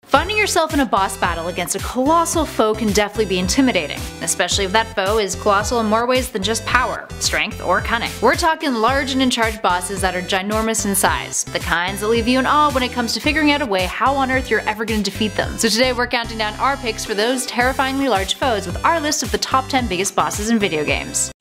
Finding yourself in a boss battle against a colossal foe can definitely be intimidating, especially if that foe is colossal in more ways than just power, strength, or cunning. We're talking large and in-charge bosses that are ginormous in size, the kinds that leave you in awe when it comes to figuring out a way how on earth you're ever going to defeat them. So today we're counting down our picks for those terrifyingly large foes with our list of the top 10 biggest bosses in video games.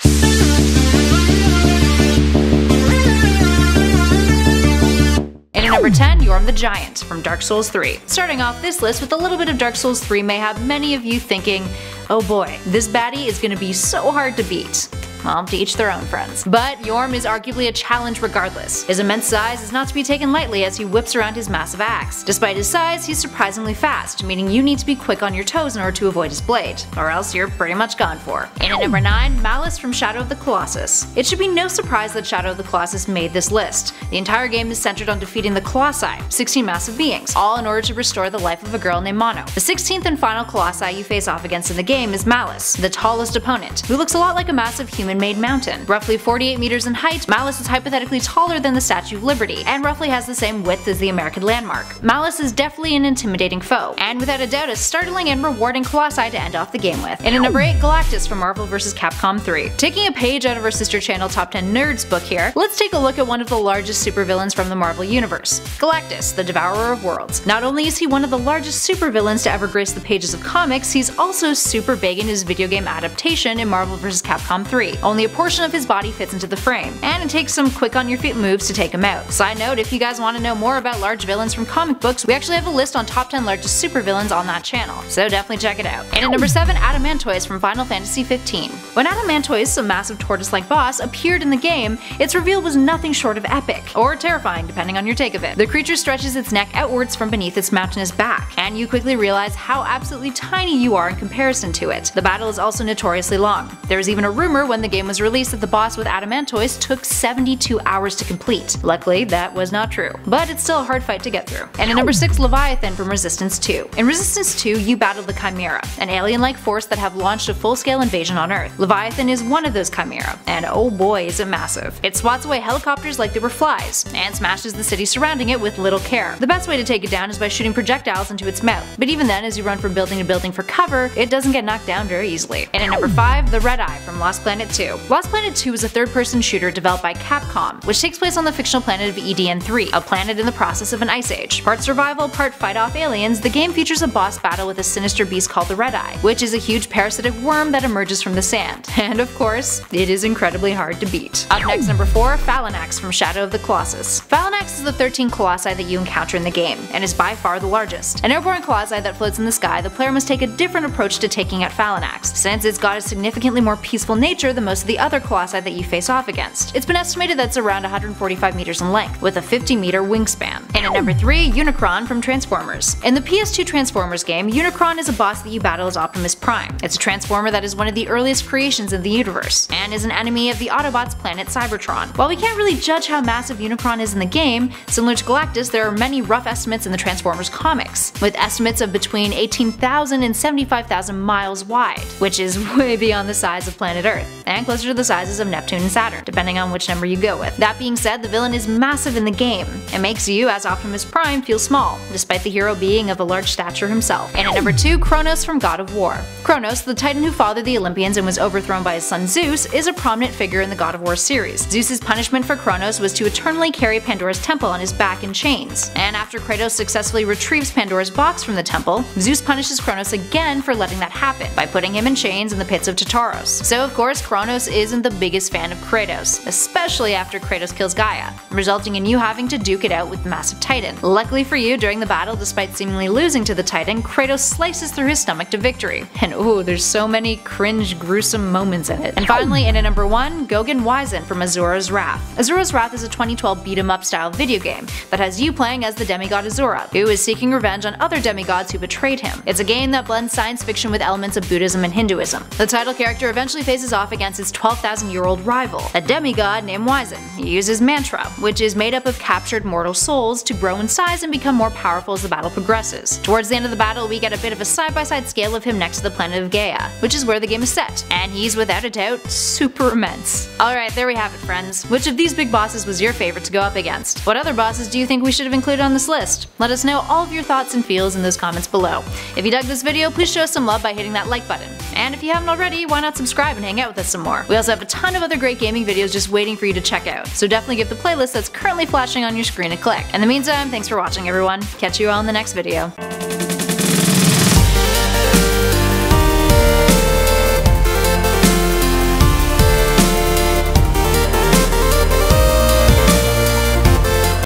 In number 10, Yorm the Giant from Dark Souls 3. Starting off this list with a little bit of Dark Souls 3 may have many of you thinking, oh boy, this baddie is gonna be so hard to beat. Well, to each their own, friends. But Yorm is arguably a challenge regardless. His immense size is not to be taken lightly as he whips around his massive axe. Despite his size, he's surprisingly fast, meaning you need to be quick on your toes in order to avoid his blade, or else you're pretty much gone for. And at number 9, MALUS from Shadow of the Colossus. It should be no surprise that Shadow of the Colossus made this list. The entire game is centered on defeating the Colossi, 16 massive beings, all in order to restore the life of a girl named Mono. The 16th and final Colossi you face off against in the game is MALUS, the tallest opponent, who looks a lot like a massive human-made mountain. Roughly 48 meters in height, MALUS is hypothetically taller than the Statue of Liberty, and roughly has the same width as the American landmark. MALUS is definitely an intimidating foe, and without a doubt a startling and rewarding Colossi to end off the game with. And at number 8, Galactus from Marvel vs. Capcom 3. Taking a page out of our sister channel Top 10 Nerds book here, let's take a look at one of the largest supervillains from the Marvel Universe, Galactus, the Devourer of Worlds. Not only is he one of the largest supervillains to ever grace the pages of comics, he's also super big in his video game adaptation in Marvel vs. Capcom 3. Only a portion of his body fits into the frame, and it takes some quick on your feet moves to take him out. Side note, if you guys want to know more about large villains from comic books, we actually have a list on top 10 largest supervillains on that channel, so definitely check it out. And at number 7, ADAMANTOISE from Final Fantasy XV. When ADAMANTOISE, a massive tortoise-like boss, appeared in the game, its reveal was nothing short of epic, or terrifying depending on your take of it. The creature stretches its neck outwards from beneath its mountainous back, and you quickly realize how absolutely tiny you are in comparison to it. The battle is also notoriously long. There was even a rumor when the game was released that the boss with ADAMANTOISE took 72 hours to complete. Luckily, that was not true, but it's still a hard fight to get through. And at number 6, Leviathan from Resistance 2. In Resistance 2, you battle the Chimera, an alien-like force that have launched a full-scale invasion on Earth. Leviathan is one of those Chimera, and oh boy is it massive. It swats away helicopters like they were flies, and smashes the city surrounding it with little care. The best way to take it down is by shooting projectiles into its mouth, but even then, as you run from building to building for cover, it doesn't get knocked down very easily. And at number 5, the Red Eye from Lost Planet 2. Lost Planet 2 is a third-person shooter developed by Capcom, which takes place on the fictional planet of EDN3, a planet in the process of an ice age. Part survival, part fight off aliens, the game features a boss battle with a sinister beast called the Red Eye, which is a huge parasitic worm that emerges from the sand. And of course, it is incredibly hard to beat. Up next, number 4, PHALANX from Shadow of the Colossus. PHALANX is the 13 colossi that you encounter in the game, and is by far the largest. An airborne colossi that floats in the sky, the player must take a different approach to taking out PHALANX, since it's got a significantly more peaceful nature than most of the other colossi that you face off against. It's been estimated that it's around 145 meters in length, with a 50-meter wingspan. And at number 3, UNICRON from Transformers. In the PS2 Transformers game, UNICRON is a boss that you battle as Optimus Prime. It's a Transformer that is one of the earliest creations in the universe, and is an enemy of the Autobots' planet Cybertron. While we can't really judge how massive UNICRON is in the game, similar to Galactus, there are many rough estimates in the Transformers comics, with estimates of between 18,000 and 75,000 miles wide, which is way beyond the size of planet Earth, and closer to the sizes of Neptune and Saturn, depending on which number you go with. That being said, the villain is massive in the game, and makes you, as Optimus Prime, feel small, despite the hero being of a large stature himself. And at number 2, CRONOS from God of War. CRONOS, the titan who fathered the Olympians and was overthrown by his son Zeus, is a prominent figure in the God of War series. Zeus's punishment for CRONOS was to eternally carry Pandora's temple on his back in chains, and after Kratos successfully retrieves Pandora's box from the temple, Zeus punishes CRONOS again for letting that happen, by putting him in chains in the pits of Tartaros. So of course, CRONOS isn't the biggest fan of Kratos, especially after Kratos kills Gaia, resulting in you having to duke it out with the massive titan. Luckily for you, during the battle, despite seemingly losing to the titan, Kratos slices through his stomach to victory. And ooh, there's so many cringe, gruesome moments in it. And finally, in at number 1, Gogen Wyzen from Azura's Wrath. Azura's Wrath is a 2012 beat-em-up style video game that has you playing as the demigod Azura, who is seeking revenge on other demigods who betrayed him. It's a game that blends science fiction with elements of Buddhism and Hinduism. The title character eventually faces off against against its 12,000-year-old rival, a demigod named Wizen. He uses mantra, which is made up of captured mortal souls, to grow in size and become more powerful as the battle progresses. Towards the end of the battle, we get a bit of a side-by-side scale of him next to the planet of Gaia, which is where the game is set, and he's without a doubt super immense. Alright, there we have it, friends. Which of these big bosses was your favorite to go up against? What other bosses do you think we should have included on this list? Let us know all of your thoughts and feels in those comments below. If you dug this video, please show us some love by hitting that like button. And if you haven't already, why not subscribe and hang out with us some more? We also have a ton of other great gaming videos just waiting for you to check out, so definitely give the playlist that's currently flashing on your screen a click. In the meantime, thanks for watching everyone. Catch you all in the next video.